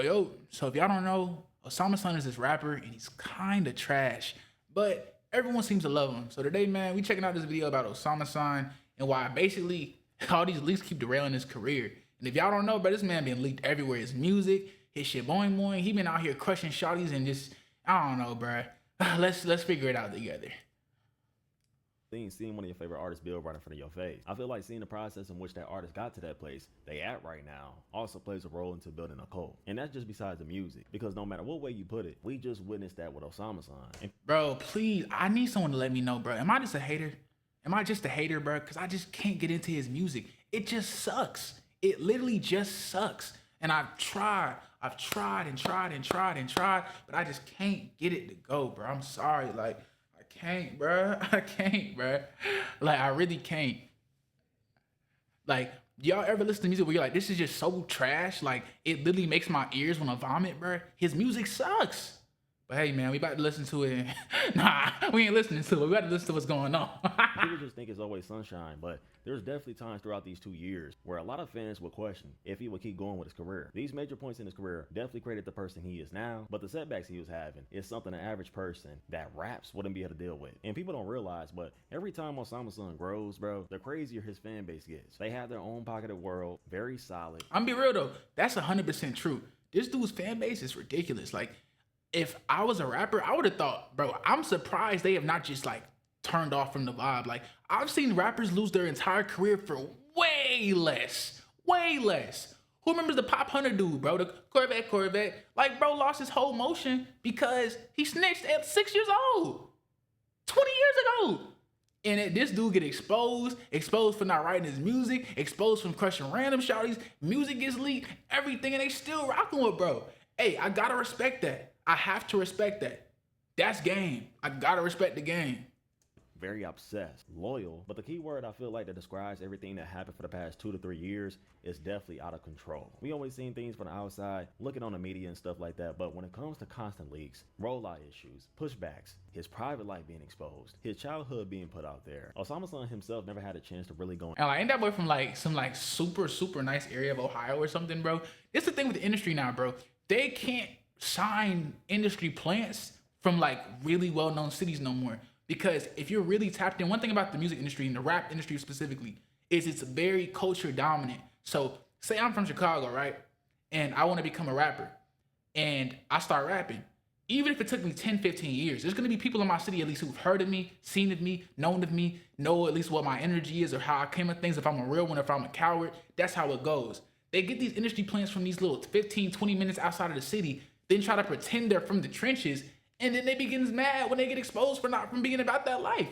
Yo, so if y'all don't know, Osamason is this rapper and he's kinda trash, but everyone seems to love him. So today, man, we checking out this video about Osamason and why basically all these leaks keep derailing his career. And if y'all don't know, but this man been leaked everywhere. His music, his shit boing boing. He been out here crushing shawties and just, I don't know, bruh. Let's figure it out together. Seeing one of your favorite artists build right in front of your face. I feel like seeing the process in which that artist got to that place they at right now also plays a role into building a cult. And that's just besides the music, because no matter what way you put it, we just witnessed that with Osamason. Bro, please, I need someone to let me know, bro. Am I just a hater? Am I just a hater, bro? Because I just can't get into his music. It just sucks. It literally just sucks. And I've tried and tried, but I just can't get it to go, bro. I'm sorry, like, I can't, bro. I can't, bro. Like, I really can't. Like, y'all ever listen to music where you're like, this is just so trash? Like, it literally makes my ears want to vomit, bro. His music sucks. But hey, man, we about to listen to it. Nah, we ain't listening to it. We about to listen to what's going on. People just think it's always sunshine, but there's definitely times throughout these 2 years where a lot of fans would question if he would keep going with his career. These major points in his career definitely created the person he is now, but the setbacks he was having is something an average person that raps wouldn't be able to deal with. And people don't realize, but every time Osamason grows, bro, the crazier his fan base gets. They have their own pocketed world, very solid. I'm be real though, that's 100% true. This dude's fan base is ridiculous. Like, if I was a rapper, I would have thought, bro, I'm surprised they have not just like turned off from the vibe. Like, I've seen rappers lose their entire career for way less. Who remembers the Pop Hunter dude, bro? The Corvette. Like, bro lost his whole motion because he snitched at 6 years old, 20 years ago. And this dude get exposed for not writing his music, exposed from crushing random shawties, music gets leaked, everything, and they still rocking with bro. Hey, I gotta respect that. I have to respect that. That's game. I gotta respect the game. Very obsessed, loyal, but the key word I feel like that describes everything that happened for the past 2 to 3 years is definitely out of control. We always seen things from the outside, looking on the media and stuff like that, but when it comes to constant leaks, rollout issues, pushbacks, his private life being exposed, his childhood being put out there, Osamason himself never had a chance to really go. And like, ain't that boy from like some like super nice area of Ohio or something, bro? It's the thing with the industry now, bro. They can't sign industry plants from like really well-known cities no more, because if you're really tapped in, one thing about the music industry and the rap industry specifically is it's very culture dominant. So say I'm from Chicago, right, and I want to become a rapper and I start rapping, even if it took me 10-15 years, there's going to be people in my city at least who've heard of me, seen of me, known of me, know at least what my energy is or how I came at things, if I'm a real one, if I'm a coward. That's how it goes. They get these industry plants from these little 15-20 minutes outside of the city, then try to pretend they're from the trenches, and then they begin mad when they get exposed for not from being about that life.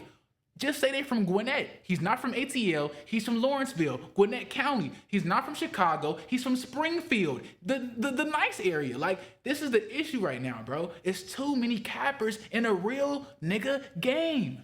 Just say they from Gwinnett. He's not from ATL. He's from Lawrenceville, Gwinnett County. He's not from Chicago. He's from Springfield, the nice area. Like, this is the issue right now, bro. It's too many cappers in a real nigga game.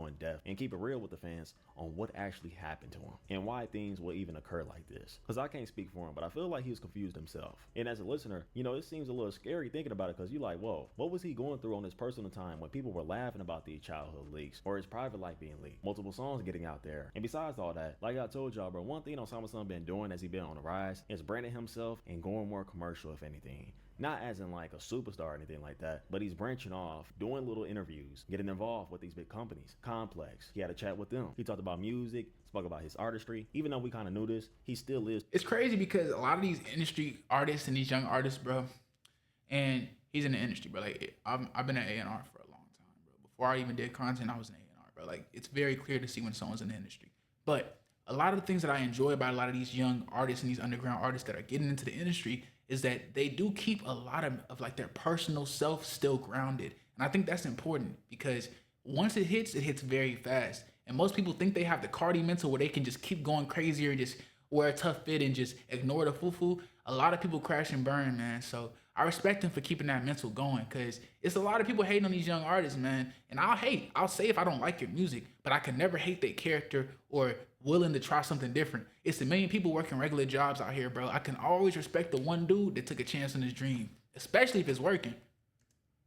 On depth and keep it real with the fans on what actually happened to him and why things will even occur like this. Because I can't speak for him, but I feel like he was confused himself. And as a listener, you know, it seems a little scary thinking about it, because you're like, whoa, what was he going through on his personal time when people were laughing about these childhood leaks or his private life being leaked, multiple songs getting out there. And besides all that, like I told y'all, bro, one thing Osamason been doing as he been on the rise is branding himself and going more commercial, if anything. Not as in like a superstar or anything like that, but he's branching off, doing little interviews, getting involved with these big companies. Complex, he had a chat with them. He talked about music, spoke about his artistry. Even though we kind of knew this, he still is. It's crazy because a lot of these industry artists and these young artists, bro, and he's in the industry, bro. Like, I've been at A&R for a long time, bro. Before I even did content, I was in A&R, bro. Like, it's very clear to see when someone's in the industry. But a lot of the things that I enjoy about a lot of these young artists and these underground artists that are getting into the industry is that they do keep a lot of like their personal self still grounded. And I think that's important, because once it hits very fast. And most people think they have the CLOWDY mental where they can just keep going crazier and just wear a tough fit and just ignore the foo-foo. A lot of people crash and burn, man. So I respect him for keeping that mental going, because it's a lot of people hating on these young artists, man. And I'll say if I don't like your music, but I can never hate their character or willing to try something different. It's a million people working regular jobs out here, bro. I can always respect the one dude that took a chance on his dream, especially if it's working.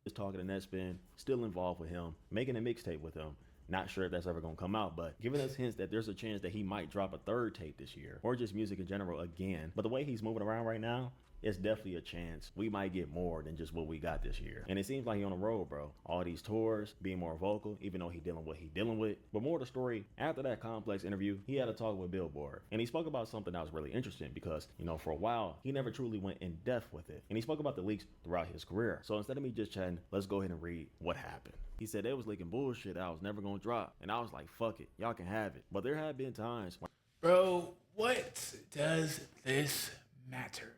Just talking to Netspin, still involved with him, making a mixtape with him. Not sure if that's ever gonna come out, but giving us hints that there's a chance that he might drop a third tape this year, or just music in general again. But the way he's moving around right now, it's definitely a chance we might get more than just what we got this year. And it seems like he on the road, bro. All these tours, being more vocal, even though he dealing with what he dealing with. But more to the story, after that Complex interview, he had a talk with Billboard. And he spoke about something that was really interesting because, you know, for a while, he never truly went in depth with it. And he spoke about the leaks throughout his career. So instead of me just chatting, let's go ahead and read what happened. He said they was leaking bullshit that I was never gonna drop. And I was like, fuck it, y'all can have it. But there have been times when... Bro, what does this matter?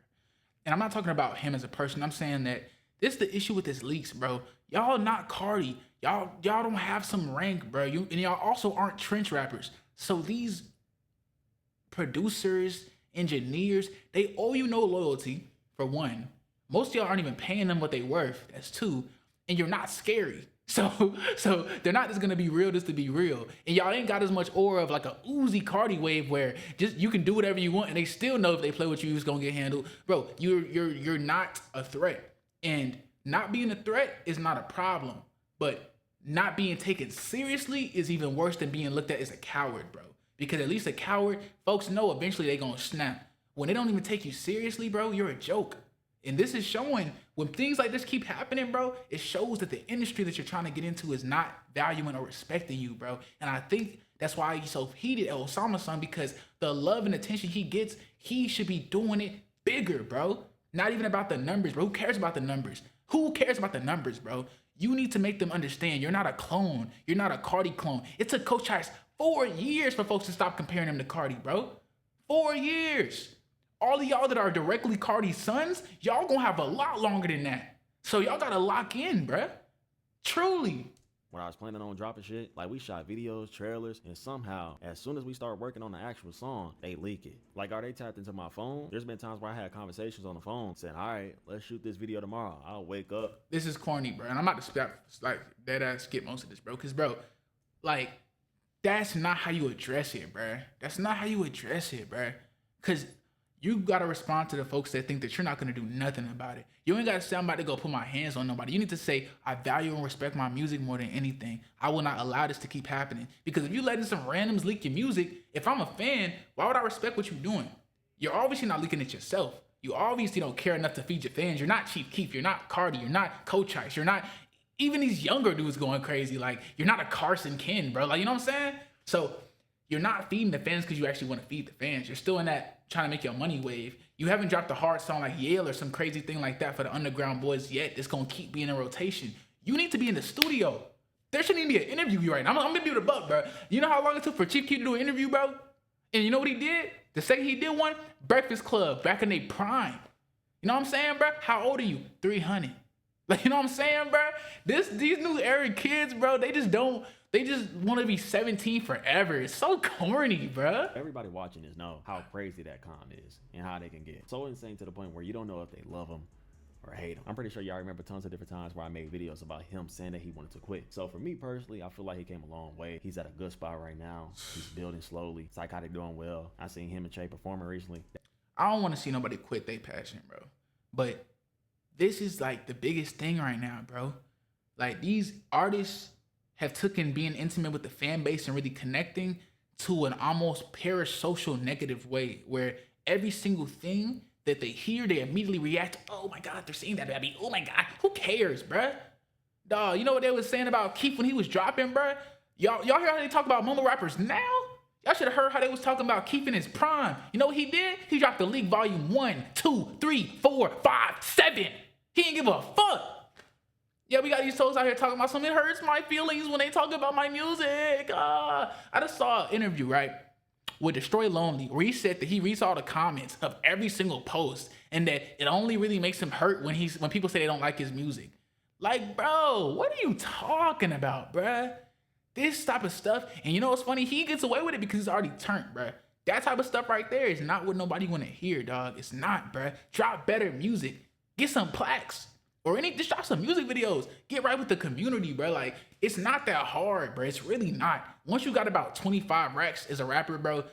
And I'm not talking about him as a person. I'm saying that this is the issue with this leaks, bro. Y'all not Cardi. Y'all don't have some rank, bro. And y'all also aren't trench rappers. So these producers, engineers, they owe you no loyalty, for one. Most of y'all aren't even paying them what they worth. That's two. And you're not scary. So they're not just gonna be real just to be real. And y'all ain't got as much aura of like a Uzi Cardi wave where just you can do whatever you want and they still know if they play with you, it's gonna get handled. Bro, you're not a threat. And not being a threat is not a problem. But not being taken seriously is even worse than being looked at as a coward, bro. Because at least a coward, folks know eventually they gonna snap. When they don't even take you seriously, bro, you're a joke. And this is showing when things like this keep happening, bro, it shows that the industry that you're trying to get into is not valuing or respecting you, bro. And I think that's why he's so heated at Osamason, because the love and attention he gets, he should be doing it bigger, bro. Not even about the numbers, bro. Who cares about the numbers? Who cares about the numbers, bro? You need to make them understand you're not a clone. You're not a Cardi clone. It took Coach Ice 4 years for folks to stop comparing him to Cardi, bro. 4 years. All of y'all that are directly Cardi's sons, y'all gonna have a lot longer than that. So y'all gotta lock in, bruh. Truly. When I was planning on dropping shit, like we shot videos, trailers, and somehow, as soon as we start working on the actual song, they leak it. Like, are they tapped into my phone? There's been times where I had conversations on the phone saying, all right, let's shoot this video tomorrow. I'll wake up. This is corny, bro. And I'm about to like dead ass skip most of this, bro. Cause bro, like, that's not how you address it, bro. That's not how you address it, bro. Cause you gotta respond to the folks that think that you're not gonna do nothing about it. You ain't gotta say, I'm about to go put my hands on nobody. You need to say, I value and respect my music more than anything. I will not allow this to keep happening. Because if you letting some randoms leak your music, if I'm a fan, why would I respect what you're doing? You're obviously not leaking it yourself. You obviously don't care enough to feed your fans. You're not Chief Keef. You're not Cardi. You're not Coach Ice. You're not even these younger dudes going crazy. Like, you're not a Carson Ken, bro. Like, you know what I'm saying? So you're not feeding the fans because you actually want to feed the fans. You're still in that trying to make your money wave. You haven't dropped a hard song like Yale or some crazy thing like that for the underground boys yet. It's gonna keep being in rotation. You need to be in the studio. There shouldn't even be an interview right now. I'm gonna be the buck, bro. You know how long it took for Chief Keef to do an interview, bro? And you know what he did? The second he did one, Breakfast Club, back in their prime. You know what I'm saying, bro? How old are you? 300. Like, you know what I'm saying, bro? These new era kids, bro, they just want to be 17 forever. It's so corny, bro. Everybody watching this know how crazy that con is and how they can get so insane to the point where you don't know if they love them or hate him. I'm pretty sure y'all remember tons of different times where I made videos about him saying that he wanted to quit. So for me personally, I feel like he came a long way. He's at a good spot right now. He's building slowly. Psychotic doing well. I seen him and Che performing recently. I don't want to see nobody quit their passion, bro. But this is like the biggest thing right now, bro. Like, these artists have taken being intimate with the fan base and really connecting to an almost parasocial negative way where every single thing that they hear, they immediately react, oh my God, they're saying that, baby. Oh my God, who cares, bruh? Dog, you know what they was saying about Keith when he was dropping, bruh? Y'all hear how they talk about mumble rappers now? Y'all should have heard how they was talking about Keith in his prime. You know what he did? He dropped the League Volume 1, 2, 3, 4, 5, 7. He didn't give a fuck. Yeah, we got these souls out here talking about something. It hurts my feelings when they talk about my music. I just saw an interview, right, with Destroy Lonely, where he said that he reads all the comments of every single post and that it only really makes him hurt when people say they don't like his music. Like, bro, what are you talking about, bruh? This type of stuff, and you know what's funny? He gets away with it because he's already turned, bruh. That type of stuff right there is not what nobody want to hear, dog. It's not, bruh. Drop better music. Get some plaques. Or just drop some music videos. Get right with the community, bro. Like, it's not that hard, bro. It's really not. Once you got about 25 racks as a rapper, bro,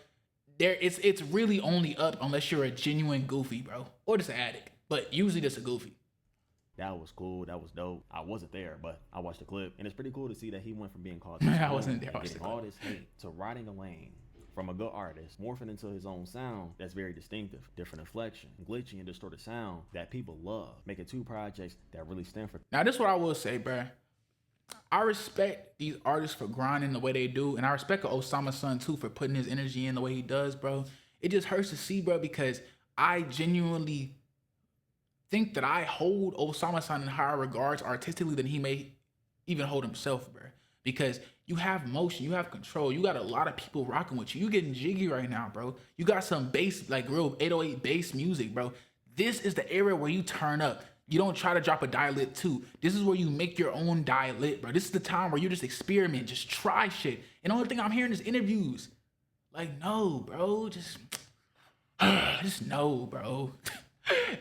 it's really only up unless you're a genuine goofy, bro. Or just an addict. But usually just a goofy. That was cool. That was dope. I wasn't there, but I watched the clip. And it's pretty cool to see that he went from being called I wasn't there. getting all this hate to riding a lane from a good artist, morphing into his own sound that's very distinctive, different inflection, glitchy and distorted sound that people love, making 2 projects that really stand for. Now, this is what I will say, bruh. I respect these artists for grinding the way they do, and I respect Osamason too for putting his energy in the way he does, bro. It just hurts to see, bro, because I genuinely think that I hold Osamason in higher regards artistically than he may even hold himself, bro. Because you have motion, you have control, you got a lot of people rocking with you. You getting jiggy right now, bro. You got some bass, like real 808 bass music, bro. This is the era where you turn up. You don't try to drop a die-lit too. This is where you make your own die-lit, bro. This is the time where you just experiment, just try shit. And the only thing I'm hearing is interviews. Like, no, bro, just no, bro.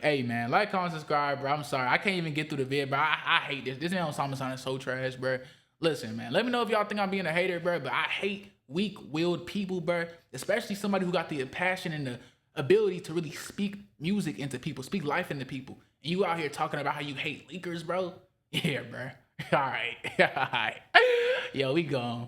Hey, man, like, comment, subscribe, bro. I'm sorry. I can't even get through the vid, bro. I hate this. This man Osamason is so trash, bro. Listen, man, let me know if y'all think I'm being a hater, bro, but I hate weak-willed people, bro, especially somebody who got the passion and the ability to really speak music into people, speak life into people. And you out here talking about how you hate leakers, bro? Yeah, bro. All right. All right. Yo, we gone.